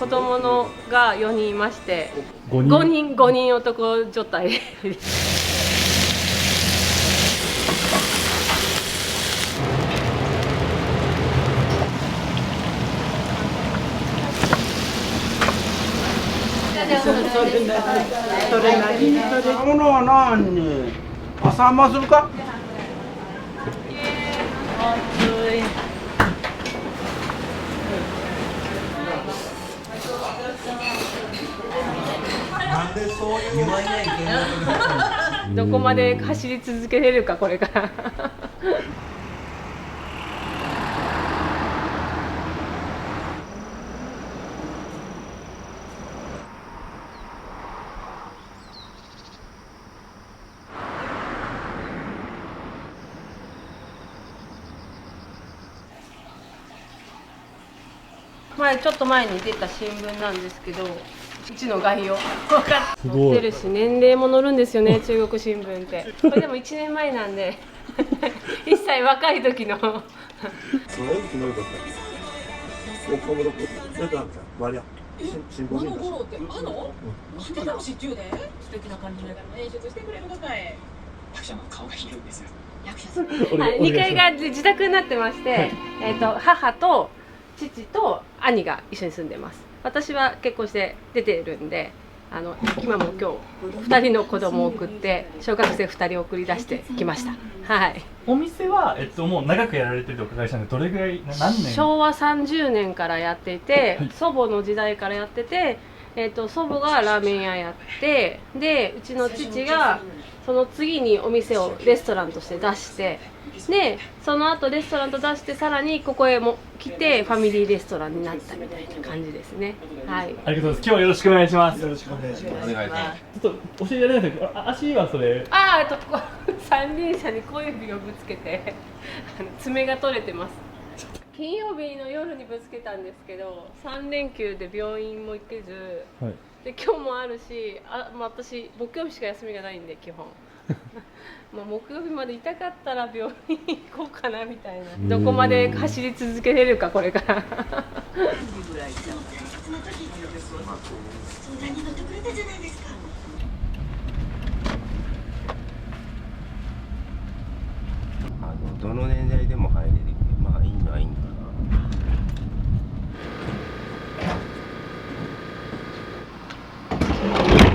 子供のが4人いまして、5人5人男状態。それ何？ものは何？朝あんまするか？なんでそういう言わないけない。どこまで走り続けれるかこれから。ちょっと前に出た新聞なんですけど、うちの概要分かって載ってるし、年齢も載るんですよね、中国新聞って。これでも1年前なんで、一切若い時の。新聞の頃ってなんで楽しいっていうね。素敵な感じだから演出してくれるのかい。役者の顔が広いんですよ。役者さん。2階が自宅になってまして、母と父と兄が一緒に住んでます。私は結婚して出てるんで、今も今日2人の子供を送って小学生2人送り出してきました。はい。お店は、もう長くやられてるとお伺いしたんで、どれぐらい何年？昭和30年からやっていて、はい、祖母の時代からやってて、祖母がラーメン屋やって、でうちの父がその次にお店をレストランとして出して、でその後レストランと出して、さらにここへも来てファミリーレストランになったみたいな感じですね。はい。ありがとうございます。今日はよろしくお願いします。よろしくお願いします。お願いします。ちょっと教えていただいたんですけど、足はそれ。三輪車に小指をぶつけて爪が取れてます。金曜日の夜にぶつけたんですけど、3連休で病院も行けず、はい、で今日もあるし、私木曜日しか休みがないんで基本。木曜日まで痛かったら病院行こうかなみたいな。どこまで走り続けれるかこれから。どの年代でも入れるけど、まあいいのはいいんだな。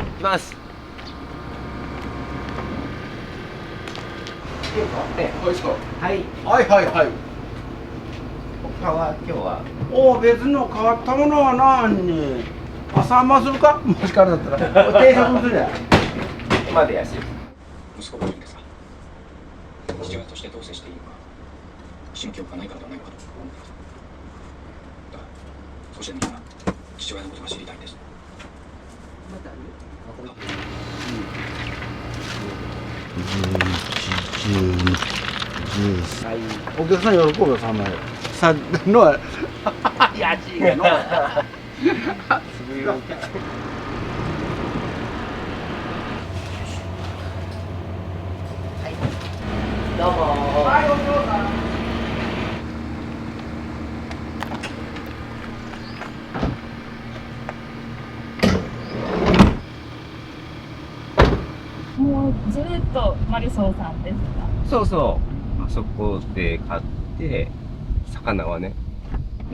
いきます。はい。はいはいはい。他は今日は。お別の変わったものは何？朝あんまするか？もしからだったら定食するや。まで安い。息子がいるんですが、父親としてどう接していいのか、信教がないからではないのかと。だから少しでもいいから父親のことが知りたいんです。お客さん喜ぶよ、3枚。さのはやじがの。どうも。はい、お父さん。もうずっとマリソーさんですか？そうそう。あそこで買って魚はね、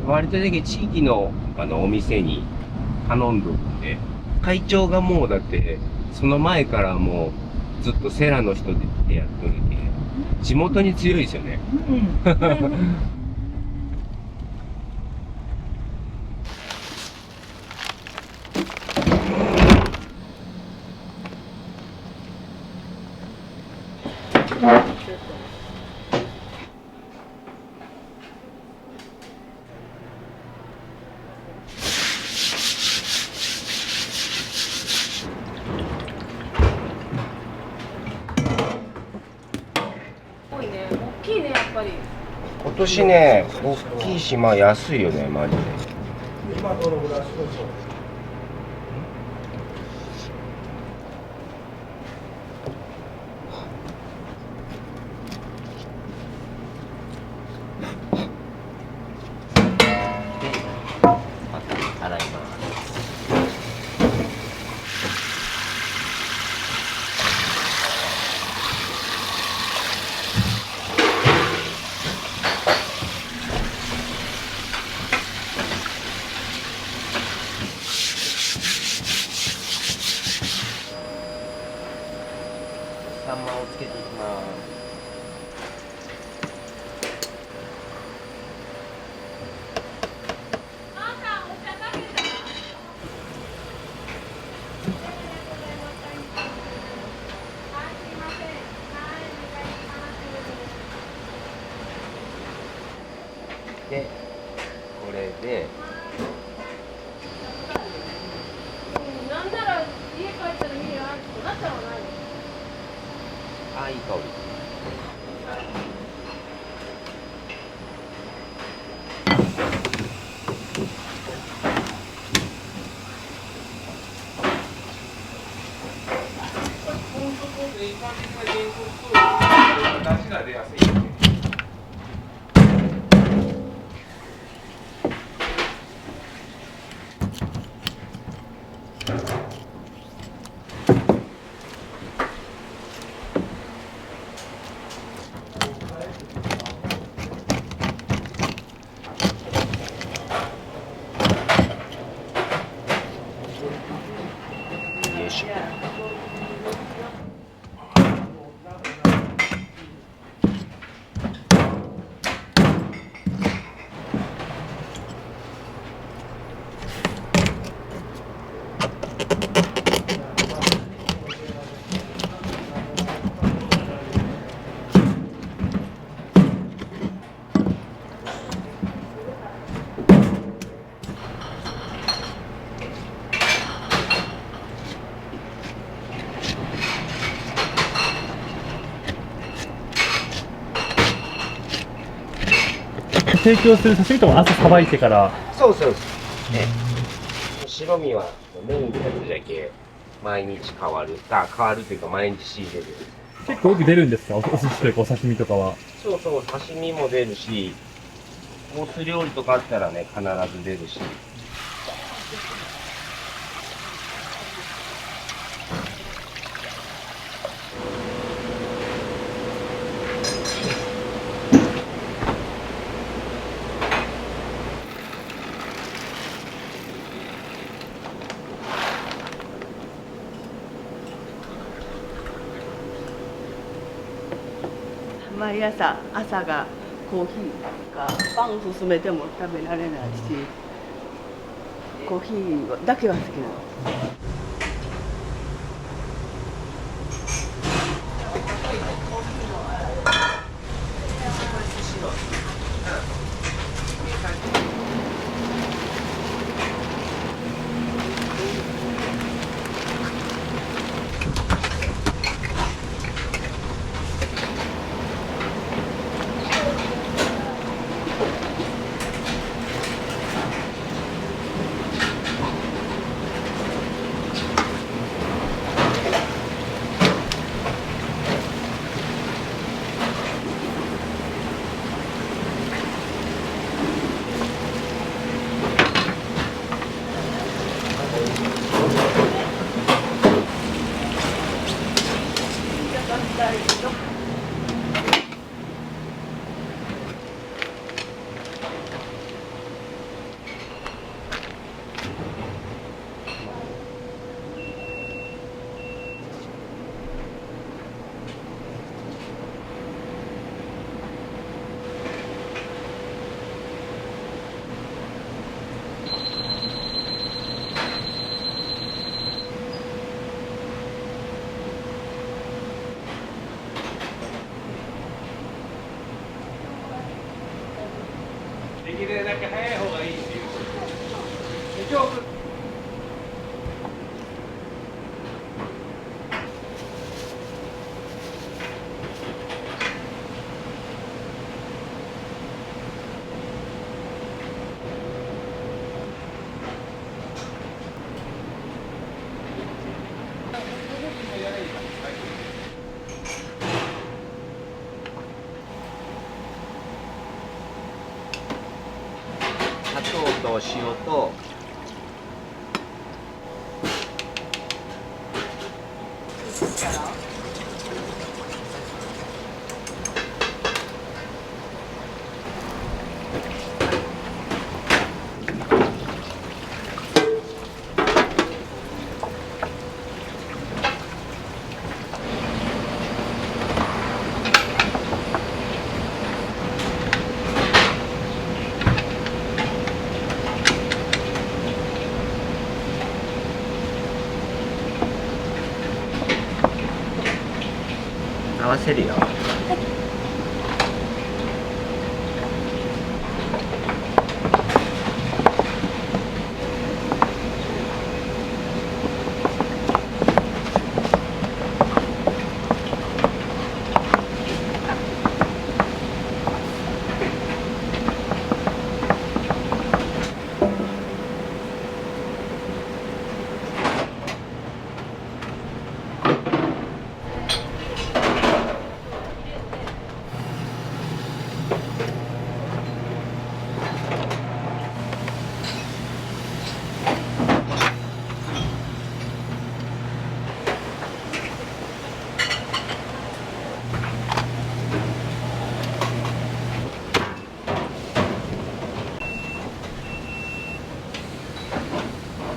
割と地域のお店に頼んどくんで、会長がもうだってその前からもうずっとセラの人でやっとるけ、地元に強いですよね。うん。大きいね、やっぱり。今年ね、大きいし、まあ安いよね、マジで。今どのぐらい少し。洗います。でこれでなんなら家帰ったら見るよってなったらないの。あ、いい香り。よいしょ。提供する刺身とも朝さばいてから。そうそうですね。白身はメインのやつじゃけ毎日変わるというか毎日仕入れる。結構よく出るんですか、お寿司というかお刺身とかは。そうそう、刺身も出るし、コース料理とかあったらね、必ず出るし。毎朝がコーヒーかパン勧めても食べられないし、コーヒーだけは好きなの。できるだけ早い方がいいっていう。砂糖と塩と合わせるよ。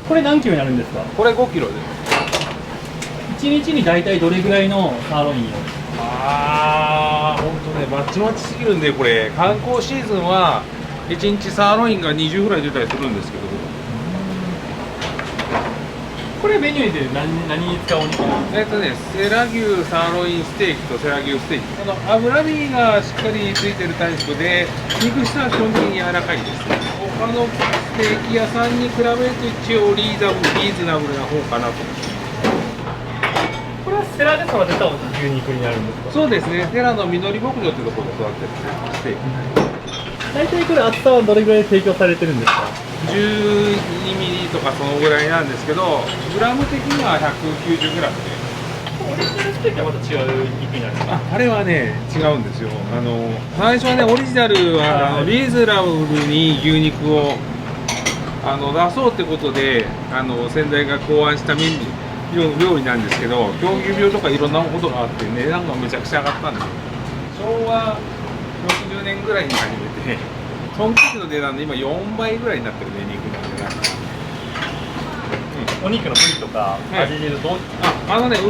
これ何キロになるんですか？これ5キロです。1日に大体どれぐらいのサーロインを？ああ、本当ね、まちまちすぎるんで、これ観光シーズンは1日サーロインが20ぐらい出たりするんですけど。これメニューで何に使うお肉なんですか？セラ牛サーロインステーキとセラ牛ステーキ、この脂身がしっかりついてるタイプで、肉質は基本的に柔らかいです。他のステーキ屋さんに比べると一応リーズナブルな方かなと。これはセラで育てた牛肉になるんですか？そうですね、セラの実り牧場というところで育ててるステーキ。大体これ厚さはどれぐらい提供されてるんですか？12ミリとかそのぐらいなんですけど、グラム的には190グラムで。オリジナルステーキはまた違う肉になるんですか？あれはね、違うんですよ。最初はね、オリジナルはリーズナブルに牛肉を出そうってことで、先代が考案した料理なんですけど、狂牛病とかいろんなことがあって値段がめちゃくちゃ上がったんですよ。昭和60年ぐらいに始めて、その時の値段で今4倍ぐらいになってるね、肉の値段が。お肉の部位とか味でどう？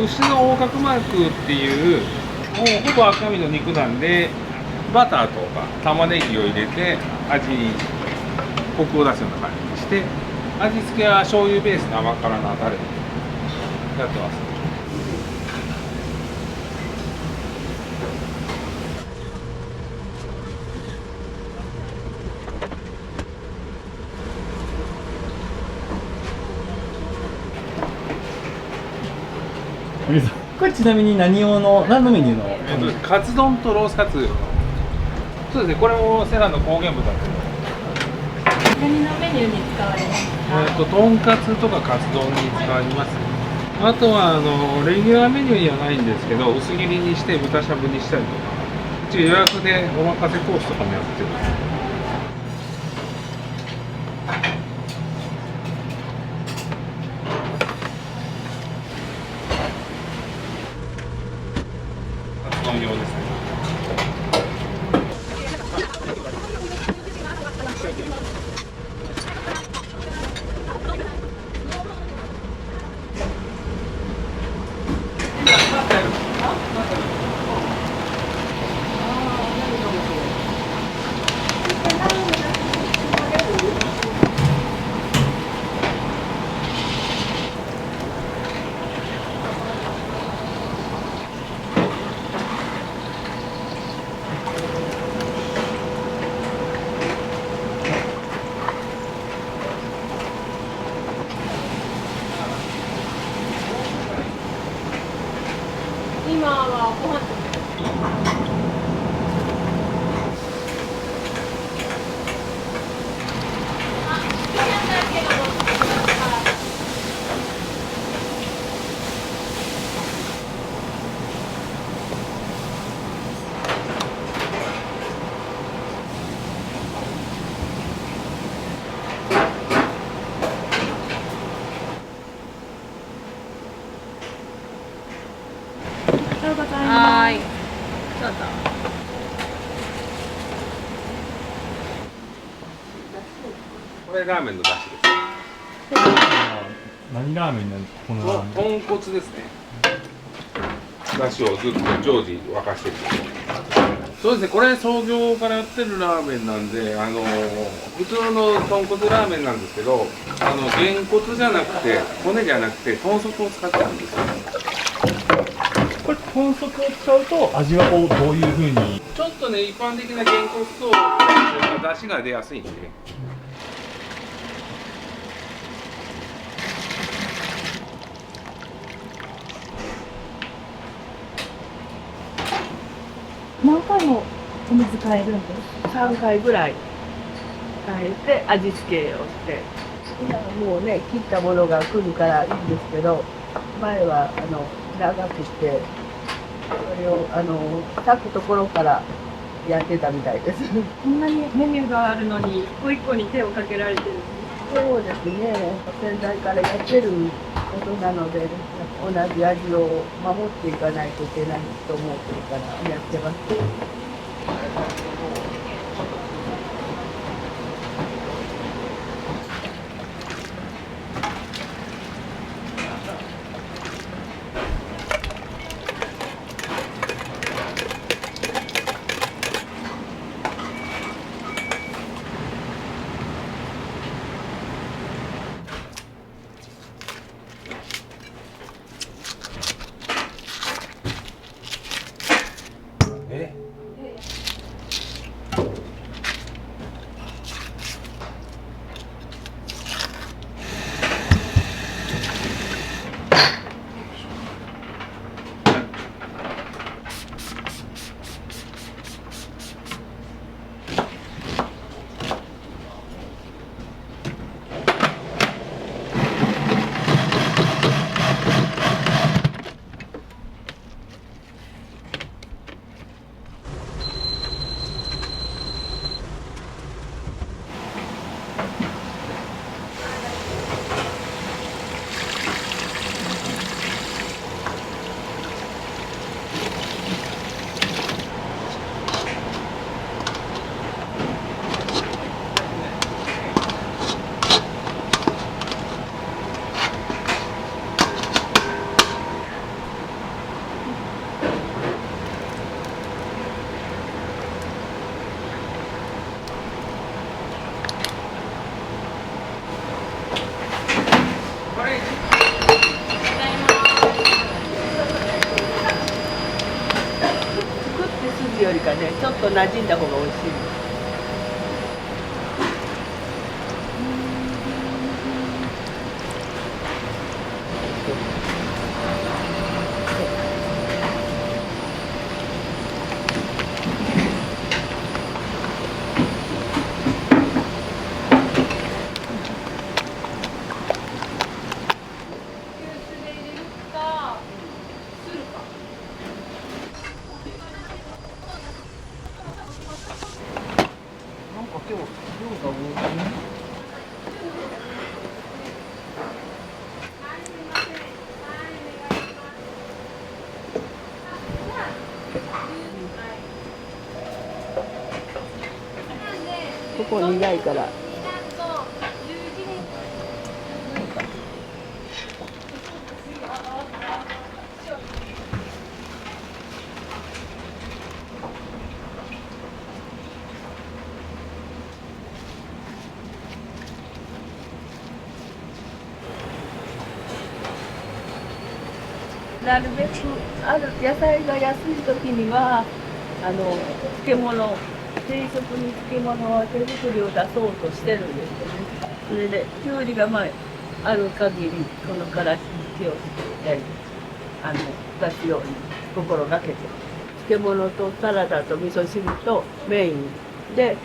牛の横隔膜っていうもうほぼ赤身の肉なんで、バターとか玉ねぎを入れて味にコクを出すような感じにして、味付けは醤油ベースの甘辛なタレでやってます。これちなみに何のメニューの？カツ丼とロースカツ。そうですね、これもセラの高原豚っていうの。何のメニューに使われますか？とんかつとかカツ丼に使います。あとはレギュラーメニューにはないんですけど、薄切りにして豚しゃぶにしたりとか、一応予約でお任せコースとかもやってます。カツ丼用ですね。今はご飯はい。どうぞ。これラーメンの出汁です。何ラーメンなんですか？このラーメン。豚骨ですね。出汁をずっと常時沸かしてる。そうですね、これ創業からやってるラーメンなんで、普通の豚骨ラーメンなんですけど、げんこつじゃなくて、骨じゃなくて、豚足を使ってるんですよ。これ豚足を使うと味はどういう風に？ちょっとね、一般的なげんこつと出汁が出やすいんで。何回もお水変えるんです。3回ぐらい変えて味付けをして、今はもうね切ったものが来るからいいんですけど、前は長くしてそれを炊くところからやってたみたいです。こんなにメニューがあるのに一個一個に手をかけられてるんです。そうですね、先代からやってることなので、同じ味を守っていかないといけないと思ってるからやってます。と馴染んだ方が美味しいです。ここ苦いから。なるべく野菜が安い時には漬物、定食に漬物は手作りを出そうとしてるんですよね。それできゅうりがある限りこのからしに手をつけて出すように心がけて、漬物とサラダと味噌汁とメインで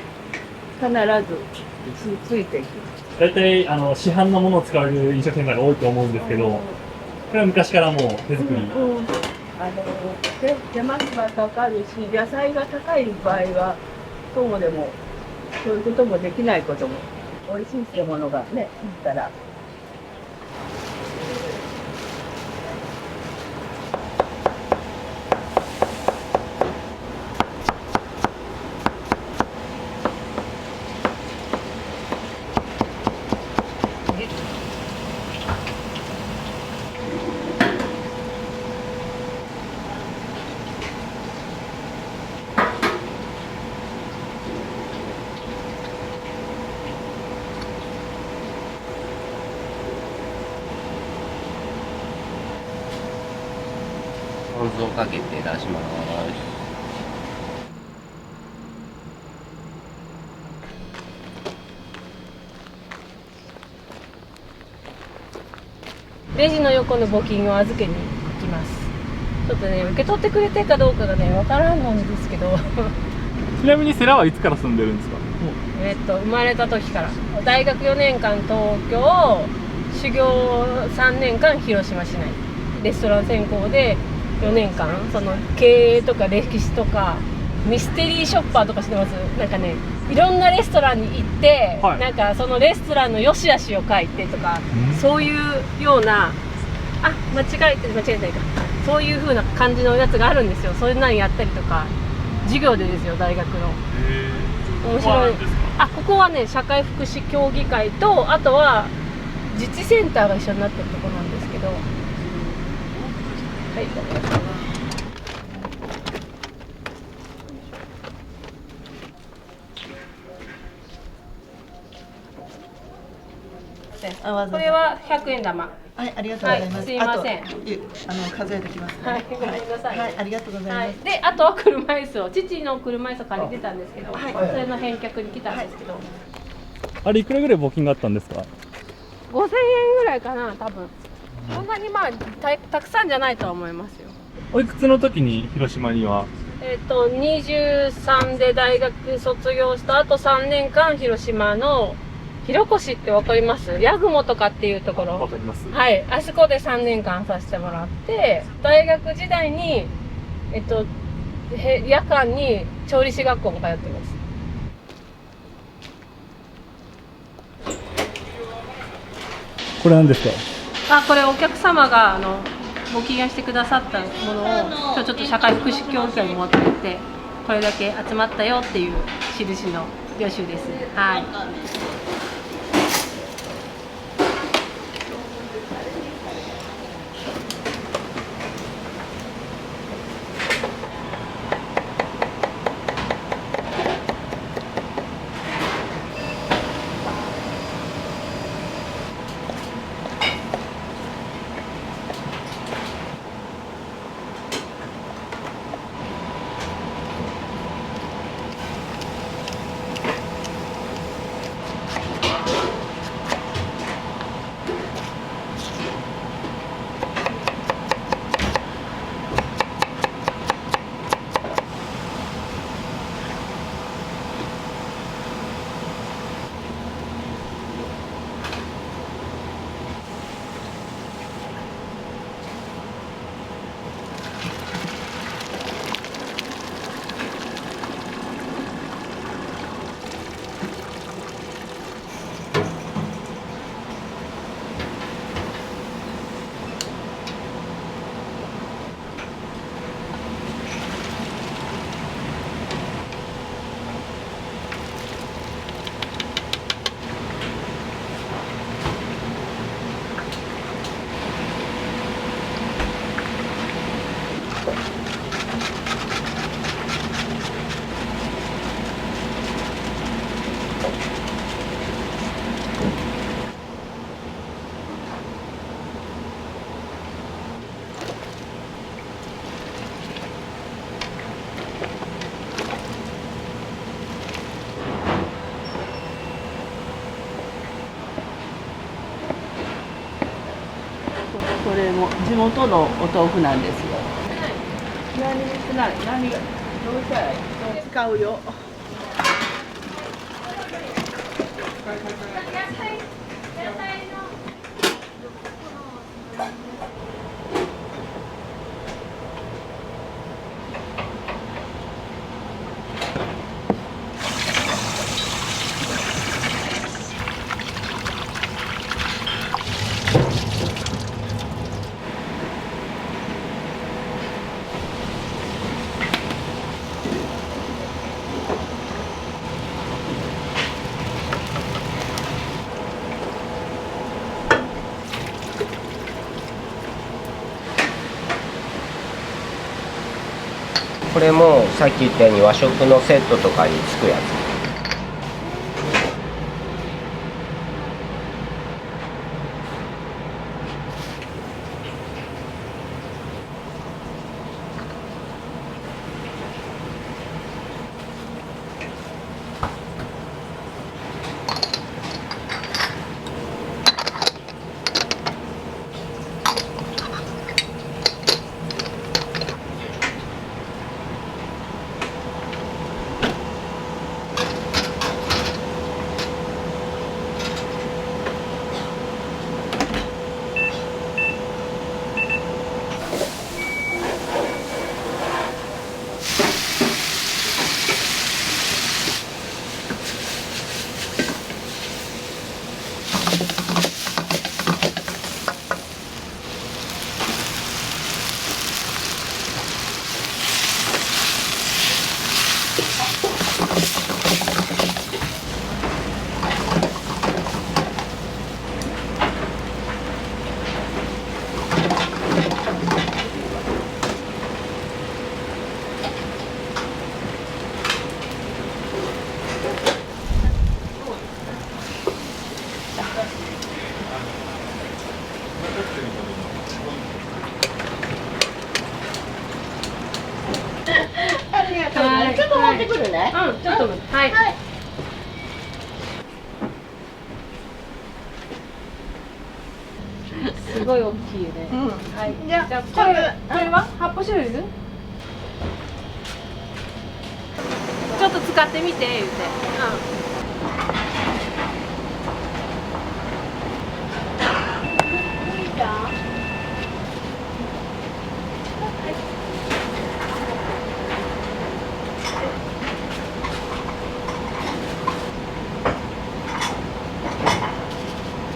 必ずついていきます。大体市販のものを使われる飲食店が多いと思うんですけど、これは昔からもう手作り。手間暇かかるし、野菜が高い場合はそうでもそういうこともできないことも、美味しいってものがねいったら。ポン酢をかけて出します。レジの横の募金を預けに行きます。ちょっとね、受け取ってくれてるかどうかがね、わからんのですけどちなみに世良はいつから住んでるんですか？生まれた時から。大学4年間東京、修行3年間広島市内。レストラン専攻で4年間、その経営とか歴史とか、ミステリーショッパーとかしてます。なんかね、いろんなレストランに行って、はい、なんかそのレストランの良し悪しを書いてとか、そういうような、間違えないか。そういう風な感じのやつがあるんですよ。そういうのやったりとか、授業でですよ、大学の。面白い。ここはね、社会福祉協議会と、あとは自治センターが一緒になってるところなんですけど。はい、これは100円玉。はい、ありがとうございます。すいません。数えてきますね。はい、ごめんなさい。はい、ありがとうございます。で、あとは車椅子を、父の車椅子を借りてたんですけど、それの返却に来たんですけど。あれいくらぐらい募金があったんですか？5000円ぐらいかな、多分。そんなにたくさんじゃないとは思いますよ。おいくつの時に広島には23で大学卒業した後3年間広島の広越ってわかります？八雲とかっていうところ。わかります。はい、あそこで3年間させてもらって、大学時代に夜間に調理師学校も通ってます。これ何ですか？これお客様がご寄与してくださったものを今日ちょっと社会福祉協議会に持って行って、これだけ集まったよっていう印の領収です。はい。これも地元のお豆腐なんですよ。何がどうしたらいい？使うよ。これもさっき言ったように和食のセットとかにつくやつ。ありがとうね。ちょっと持ってくるね。うん、ちょっとはい。すごい大きいね。はい。じゃあこれは発泡醤油？ちょっと使ってみて言うて。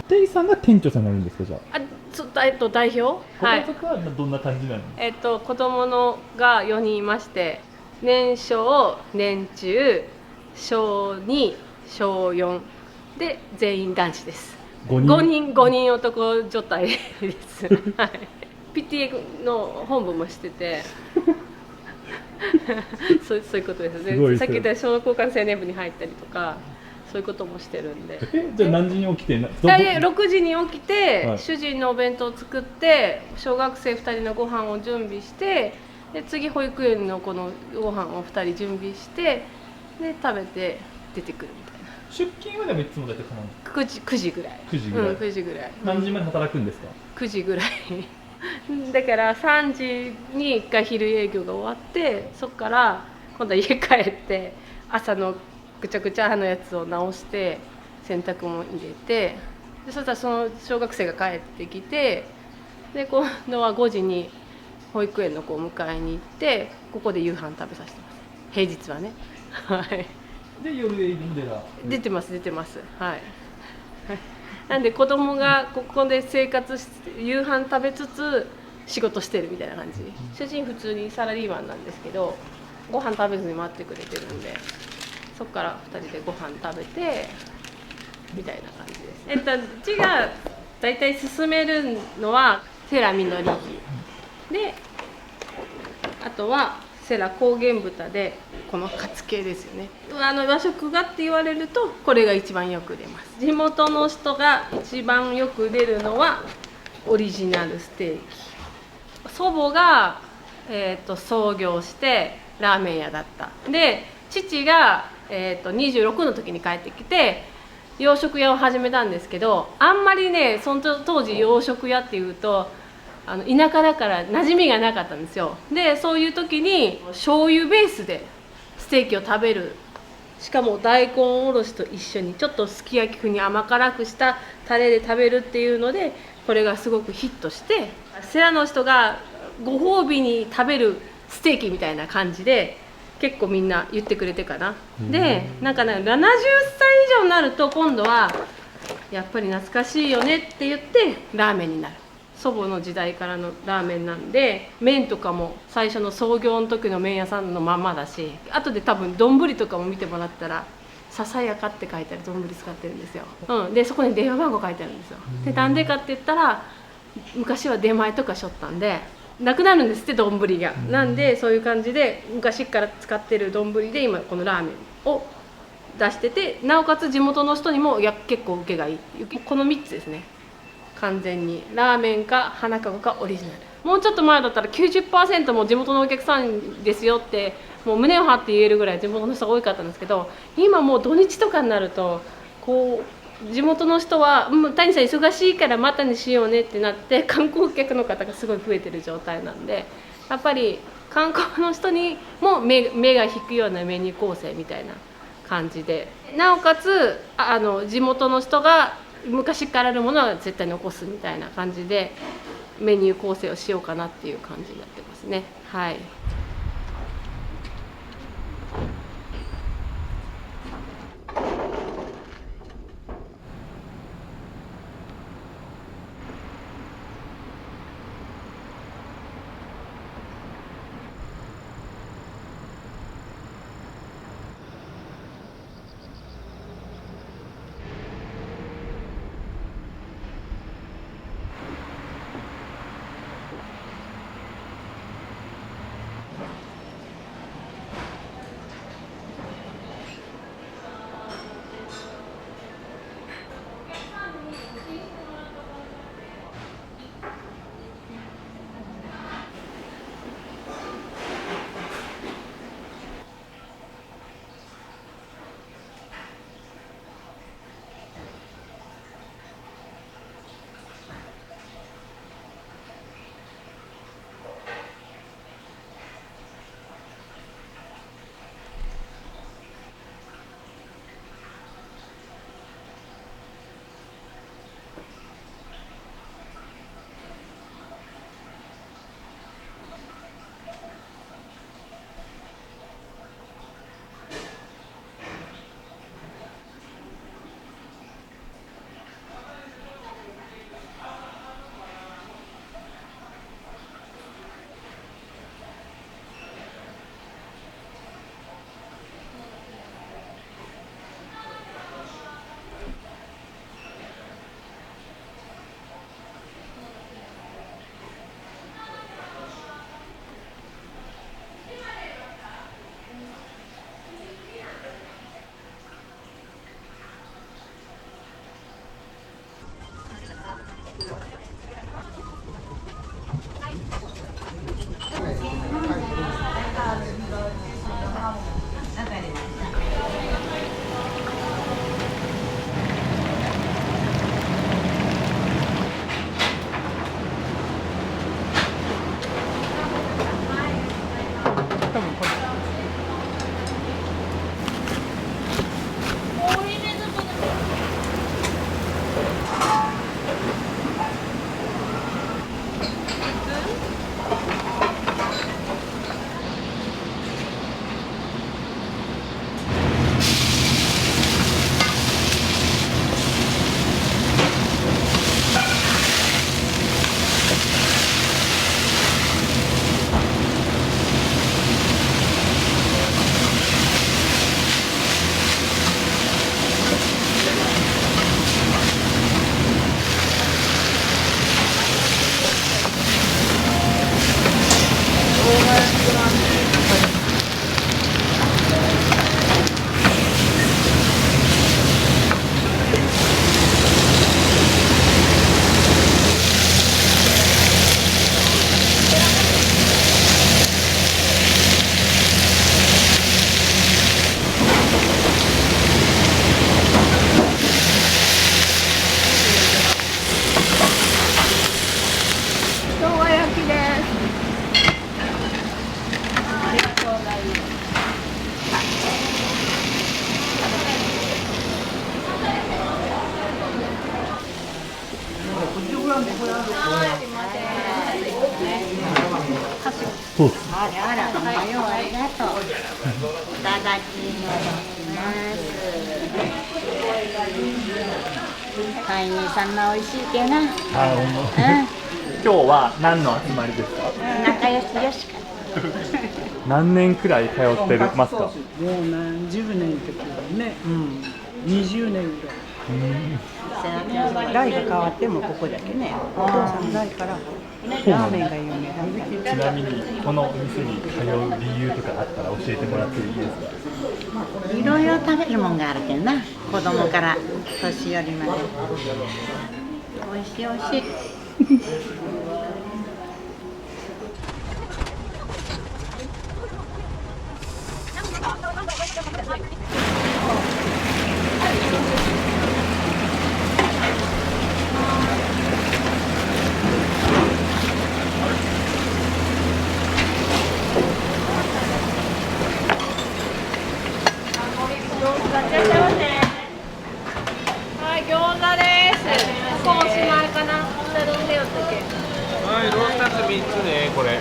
テイさんが店長さんになるんですか、じゃあ。代表？はい。ご家族はどんな感じなの？子供のが4人いまして、年少、年中、小2、小4で全員男子です。5人男状態です。はい。PTA の本部もしてて。そういうことですね。さっき言った小交換青年部に入ったりとか。そういうこともしてるんで。じゃあ何時に起きて？6時に起きて、はい、主人のお弁当を作って小学生2人のご飯を準備して、で次保育園のこのご飯を2人準備してで食べて出てくるみたいな。出勤はでもいつもだいたい9時ぐらい。9時ぐらい。9時ぐらい。何時まで働くんですか？9時ぐらい。だから3時に1回昼営業が終わって、そこから今度は家帰って朝のぐちゃぐちゃのやつを直して洗濯も入れて、でそしたらその小学生が帰ってきて、で今度は5時に保育園の子を迎えに行って、ここで夕飯食べさせてます。平日はね。はい。で夜営業出てます。はい。なんで子供がここで生活して夕飯食べつつ仕事してるみたいな感じ。主人普通にサラリーマンなんですけど、ご飯食べずに待ってくれてるんで。そこから2人でご飯食べてみたいな感じです。うちがだいたい勧めるのはセラミノリギで、あとはセラ高原豚でこのカツ系ですよね。和食がって言われるとこれが一番よく出ます。地元の人が一番よく出るのはオリジナルステーキ。祖母が、創業してラーメン屋だった。で父が26の時に帰ってきて洋食屋を始めたんですけど、あんまりねその当時洋食屋っていうと田舎だから馴染みがなかったんですよ。でそういう時に醤油ベースでステーキを食べる、しかも大根おろしと一緒にちょっとすき焼き風に甘辛くしたタレで食べるっていうので、これがすごくヒットして、セラの人がご褒美に食べるステーキみたいな感じで結構みんな言ってくれてかな。でなんかね、70歳以上になると今度はやっぱり懐かしいよねって言ってラーメンになる。祖母の時代からのラーメンなんで、麺とかも最初の創業の時の麺屋さんのままだし、後で多分丼とかも見てもらったらささやかって書いてある丼使ってるんですよ、でそこに電話番号書いてあるんですよ。でなんでかって言ったら、昔は出前とかしょったんでなくなるんですって丼が。なんでそういう感じで昔から使ってる丼で今このラーメンを出してて、なおかつ地元の人にも結構受けがいい。この3つですね。完全にラーメンか花かごかオリジナル。もうちょっと前だったら 90% も地元のお客さんですよってもう胸を張って言えるぐらい地元の人が多かったんですけど、今もう土日とかになるとこう地元の人は「谷さん忙しいからまたにしようね」ってなって観光客の方がすごい増えてる状態なんで、やっぱり観光の人にも目が引くようなメニュー構成みたいな感じで、なおかつ地元の人が昔からあるものは絶対残すみたいな感じでメニュー構成をしようかなっていう感じになってますね。はい。そうです。あらあら、おはよう、ありがとう。いただきます。飼い主さんの美味しいけな。今日は何の集まりですか？仲良しよしか。何年くらい通ってますか？もう何十年ってことね。20年ぐらい。代が変わってもここだけね。お父さん代からラーメンが有名だ。ちなみにこのお店に通う理由とかあったら教えてもらっていいですか？いろいろ食べるもんがあるけどな。子供から年寄りまで。美味しい美味しい。はい、餃子です。もうおしまいかな。下飲んでよってけ。はい、ロースタス3つね、これ。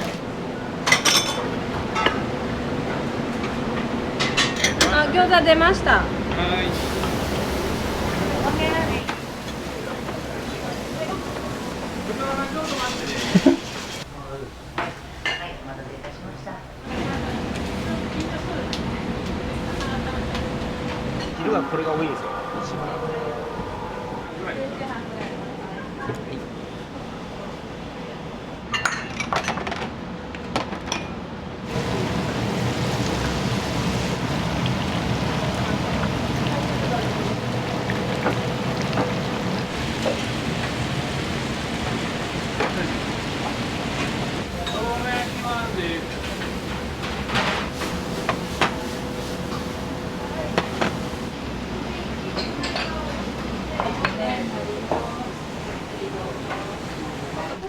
あ、餃子出ました。はい。昼はこれが多いんですよ。一番。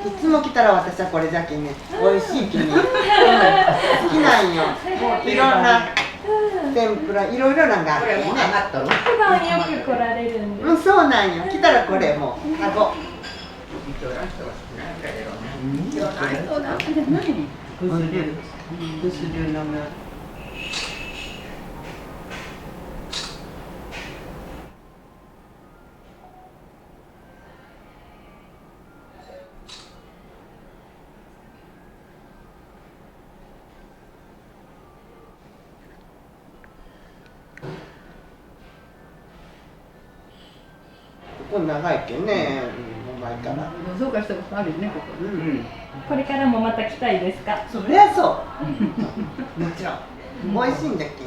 いつも来たら私はこれじゃけね、美味しいきに、好きなんよ。いろんな天ぷら、いろいろなんがあってね。普段よく来られるんです。そうなんよ。来たらこれもうカゴ。ここ長いけんね、前から。そうかしたことあるよね、ここ。これからもまた来たいですか？そりゃそう。もちろん。美味しいんだっけ。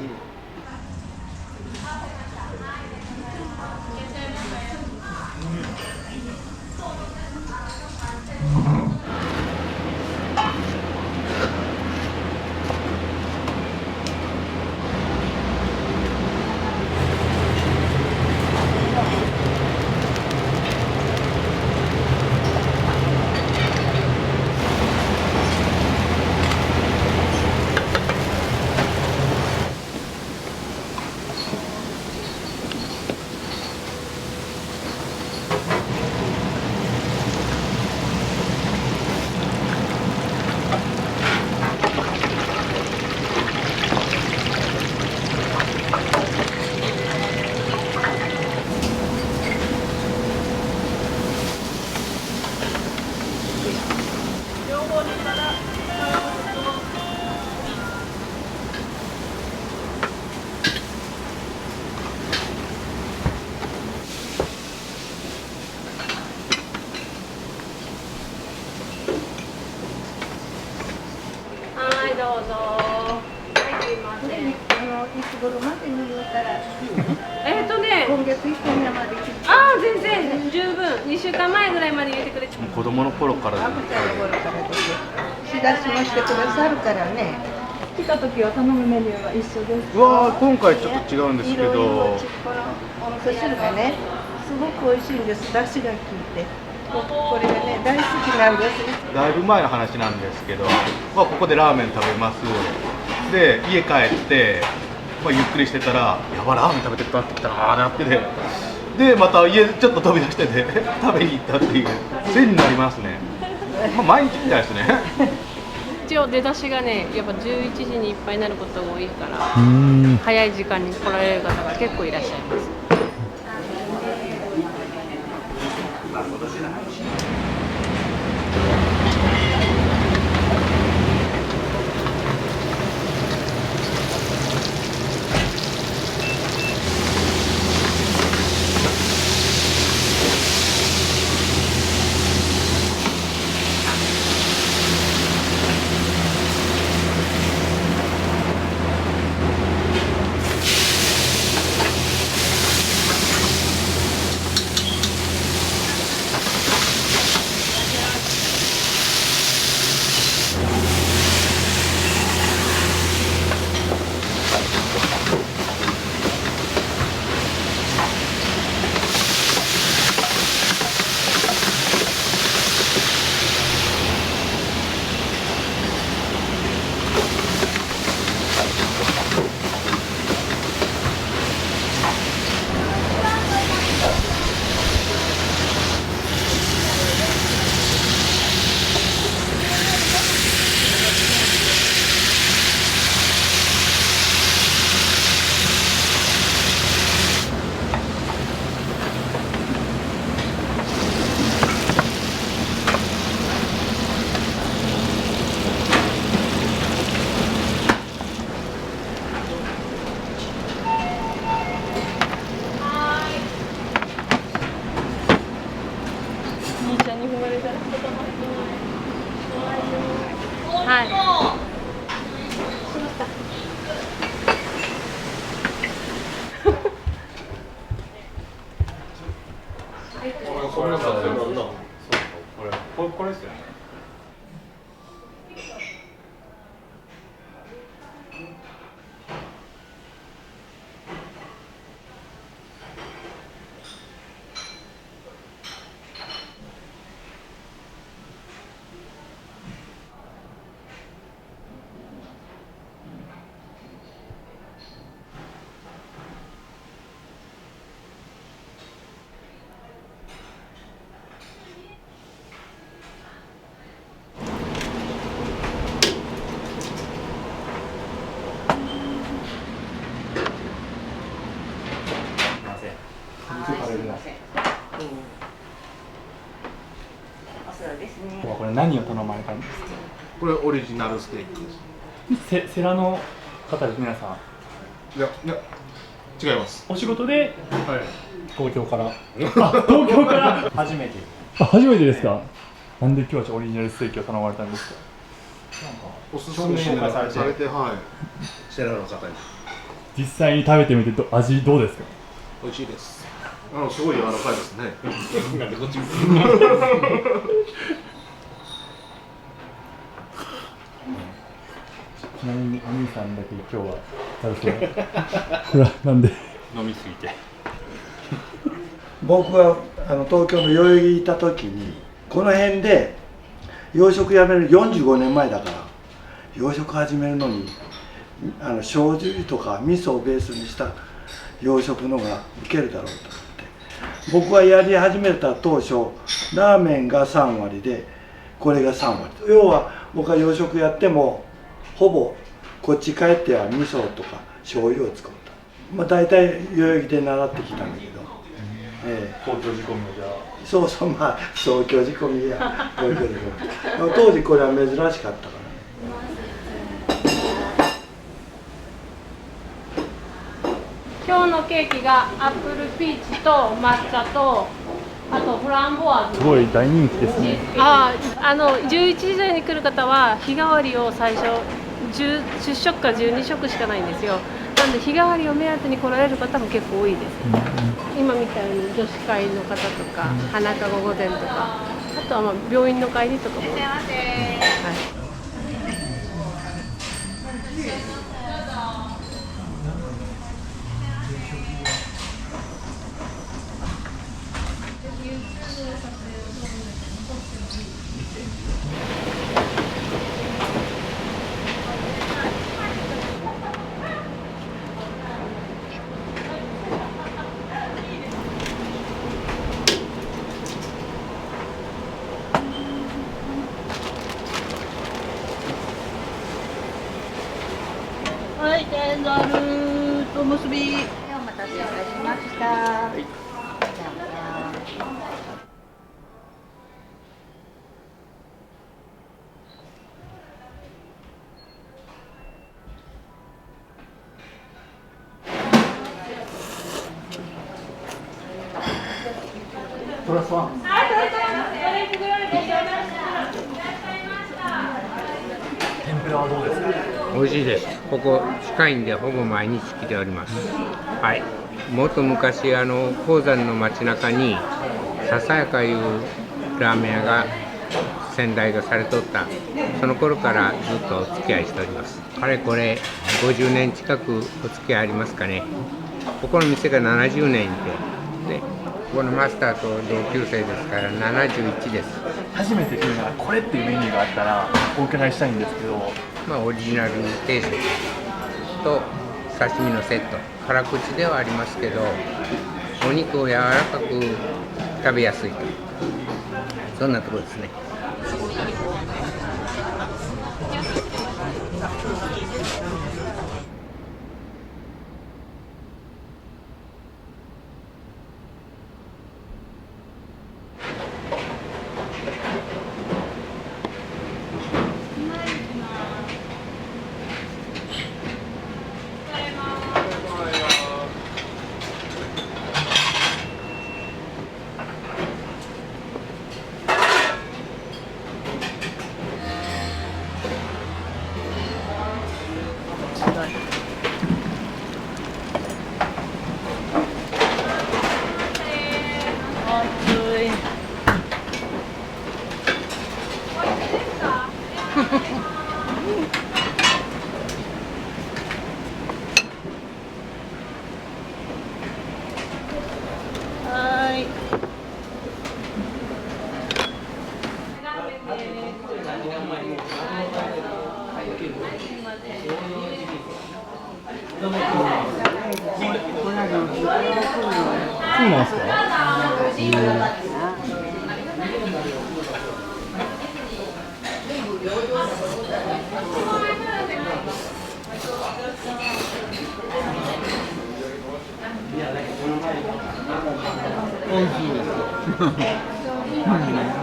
はい、どうぞ。はい、すいません。いつ頃までに言うたら。今月1日まで。ああ、全然十分。2週間前ぐらいまで言ってくれて。子供の頃から赤ちゃんの頃からです。仕出しもしてくださるからね。来た時は頼むメニューは一緒です。うわー、今回ちょっと違うんですけど、このお味噌汁がね、すごく美味しいんです。出汁が効いて。これがね、大好きなんです。だいぶ前の話なんですけど、ここでラーメン食べます。で、家帰って、ゆっくりしてたら、やばラーメン食べてるかって言ったら、なってて、で、また家ちょっと飛び出してて、食べに行ったっていう、癖になりますね。毎日みたいですね。一応出だしがねやっぱ11時にいっぱいになることが多いから早い時間に来られる方が結構いらっしゃいます。これですよね。これ何を頼まれたんですか？これオリジナルステーキです。セラの方です皆さん。いや違います。お仕事で、東京から。東京から初めて。初めてですか？なんで今日はオリジナルステーキを頼まれたんですか？なんかおすすめ紹介されて、はい。セラの方に。実際に食べてみて味どうですか？美味しいです。すごい柔らかいですね。なんでこっち。ちなみにお兄さんだけ今日は食べそう。なんで？飲みすぎて。僕は東京の代々木にいた時にこの辺で洋食やめる45年前だから洋食始めるのに醤油とか味噌をベースにした洋食のがいけるだろうと思って僕はやり始めた当初ラーメンが3割でこれが3割要は僕は洋食やってもほぼこっち帰っては味噌とか醤油を使った、まあ、大体代々木で習ってきたんだけど、東京仕込みをじゃあそうそうまあ東京仕込みや東京仕込み当時これは珍しかったからね。今日のケーキがアップルピーチと抹茶とあとフランボワーズ。すごい大人気ですね。11時台に来る方は日替わりを最初10食か12食しかないんですよ。なんで日替わりを目当てに来られる方も結構多いです。今みたいに女子会の方とか花かご御殿とかあとはまあ病院の帰りとかも。むすび。お待たせいたしました。プラスワン。天ぷらはどうですか。美味しいです。ここ近いんでほぼ毎日来ております。はい。もっと昔鉱山の街中にささやかいうラーメン屋が先代がされとった。その頃からずっとお付き合いしております。かれこれ50年近くお付き合いありますかね。ここの店が70年で、ここのマスターと同級生ですから71です。初めて来るならこれっていうメニューがあったらお伺いしたいんですけど。まあオリジナル定食と刺身のセット、辛口ではありますけど、お肉を柔らかく食べやすいと、そんなところですね。そうなんですか。美味しいです。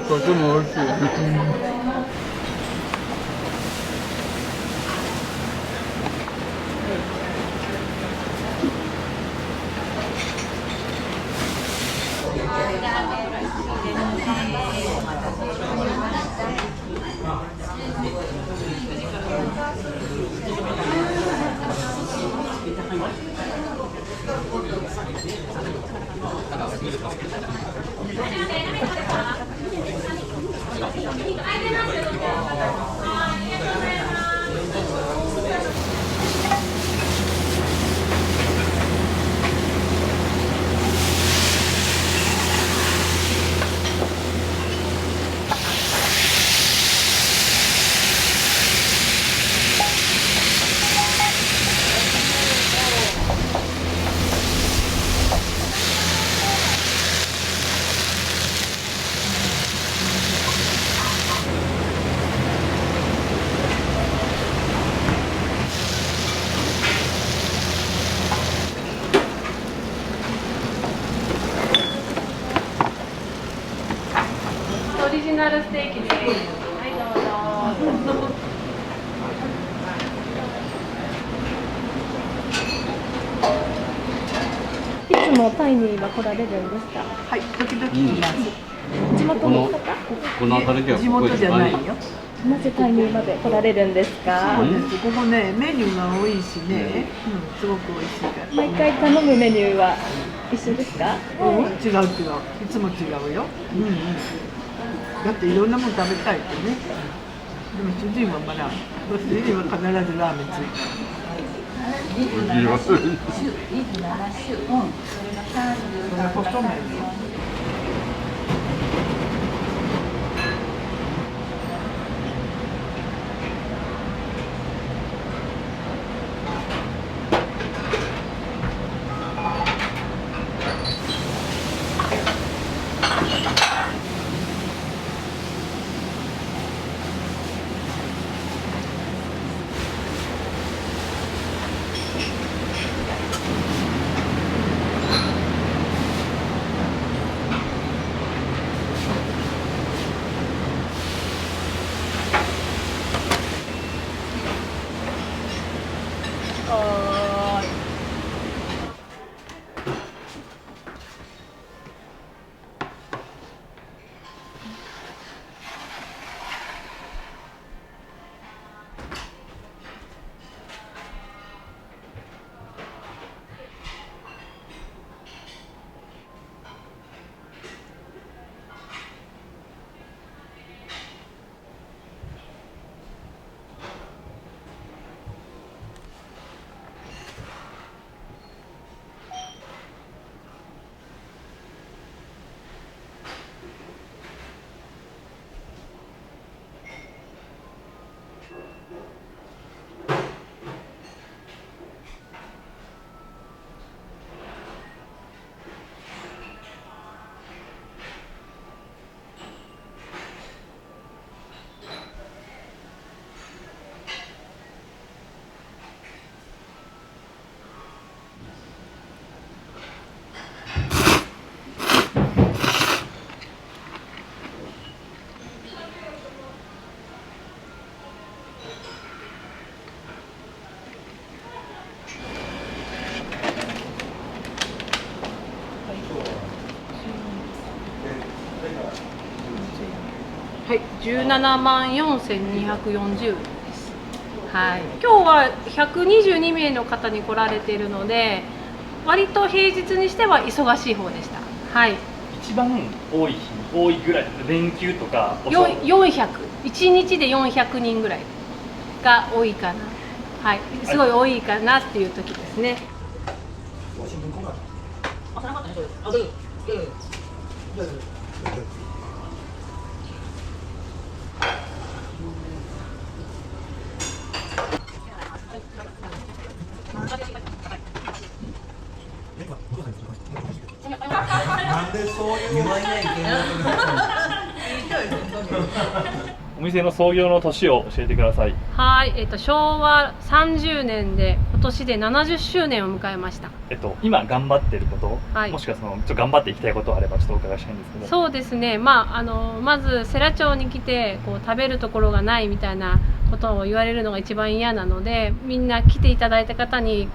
とても美味しい。オリジナルステーキです。はい、どうぞ。いつもタイには来られるんですか。はい、時々います。地元の方。この辺りでは地元じゃないよ。なぜタイにまで来られるんですか。そうです。ここね、メニューが多いしね、すごく美味しいから。毎回頼むメニューは一緒ですか。違う違う。いつも違うよ。だっていろんなもの食べたいってね。でも主人はまだ、主人は必ずラーメンついてる。それ細麺よ。はい、17万4240円です。はい、今日は122名の方に来られているので、割と平日にしては忙しい方でした。はい。一番多い日、多いぐらい、連休とか。400、1日で400人ぐらいが多いかな。はい、すごい多いかなっていう時ですね。なんでそういう言わないといけないお店の創業の年を教えてください。はい、昭和30年で今年で70周年を迎えました。今頑張ってること、はい、もしくはちょっと頑張っていきたいことあればちょっとお伺いしたいんですけど。そうですね、まず世羅町に来てこう食べるところがないみたいなことを言われるのが一番嫌なので、みんな来ていただいた方に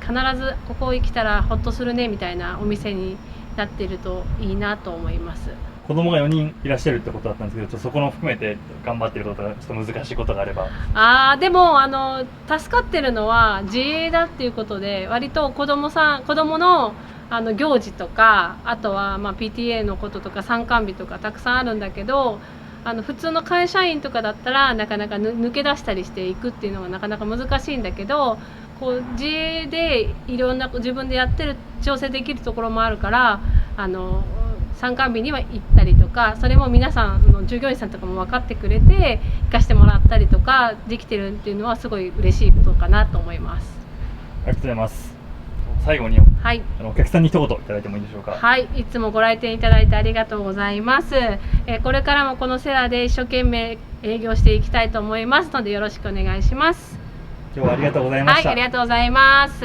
必ずここへ来たらホッとするねみたいなお店になっているといいなと思います。子供が4人いらっしゃるってことだったんですけど、ちょっとそこの含めて頑張ってることがちょっと難しいことがあれば。でも助かってるのは自営だっていうことで、割と子供の行事とか、あとはPTA のこととか参観日とかたくさんあるんだけど、普通の会社員とかだったらなかなか抜け出したりしていくっていうのがなかなか難しいんだけど、こう自営でいろんな自分でやってる調整できるところもあるから、参観日には行ったりとか、それも皆さんの従業員さんとかも分かってくれて行かしてもらったりとかできてるっていうのはすごい嬉しいことかなと思います。ありがとうございます。最後に、はい、お客さんに一言いただいてもいいでしょうか。はい、いつもご来店いただいてありがとうございます。これからもこのセラで一生懸命営業していきたいと思いますので、よろしくお願いします。今日はありがとうございました。はい、ありがとうございます。